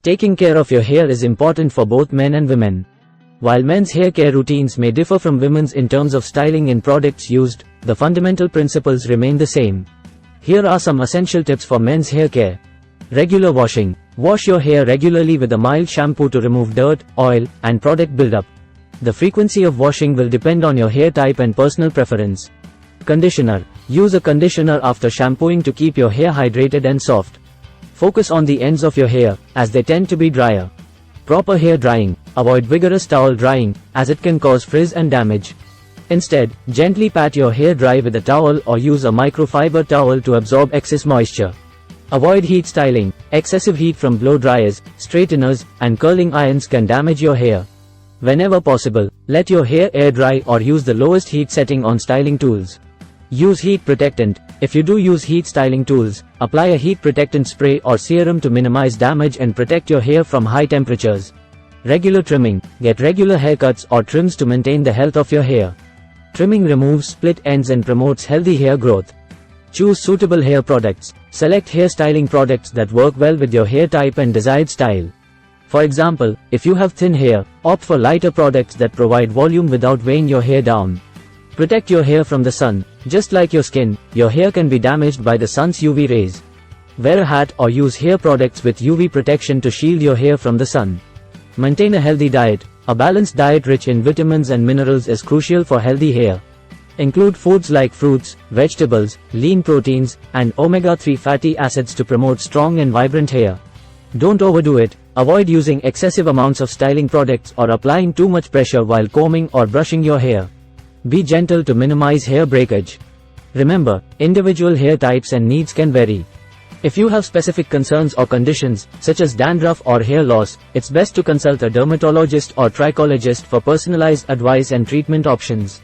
Taking care of your hair is important for both men and women. While men's hair care routines may differ from women's in terms of styling and products used, the fundamental principles remain the same. Here are some essential tips for men's hair care. Regular washing. Wash your hair regularly with a mild shampoo to remove dirt, oil, and product buildup. The frequency of washing will depend on your hair type and personal preference. Conditioner. Use a conditioner after shampooing to keep your hair hydrated and soft. Focus on the ends of your hair, as they tend to be drier. Proper hair drying. Avoid vigorous towel drying, as it can cause frizz and damage. Instead, gently pat your hair dry with a towel or use a microfiber towel to absorb excess moisture. Avoid heat styling. Excessive heat from blow dryers, straighteners, and curling irons can damage your hair. Whenever possible, let your hair air dry or use the lowest heat setting on styling tools. Use heat protectant. If you do use heat styling tools, apply a heat protectant spray or serum to minimize damage and protect your hair from high temperatures. Regular trimming. Get regular haircuts or trims to maintain the health of your hair. Trimming removes split ends and promotes healthy hair growth. Choose suitable hair products. Select hair styling products that work well with your hair type and desired style. For example, if you have thin hair, opt for lighter products that provide volume without weighing your hair down. Protect your hair from the sun. Just like your skin, your hair can be damaged by the sun's UV rays. Wear a hat or use hair products with UV protection to shield your hair from the sun. Maintain a healthy diet. A balanced diet rich in vitamins and minerals is crucial for healthy hair. Include foods like fruits, vegetables, lean proteins, and omega-3 fatty acids to promote strong and vibrant hair. Don't overdo it. Avoid using excessive amounts of styling products or applying too much pressure while combing or brushing your hair. Be gentle to minimize hair breakage. Remember, individual hair types and needs can vary. If you have specific concerns or conditions, such as dandruff or hair loss, it's best to consult a dermatologist or trichologist for personalized advice and treatment options.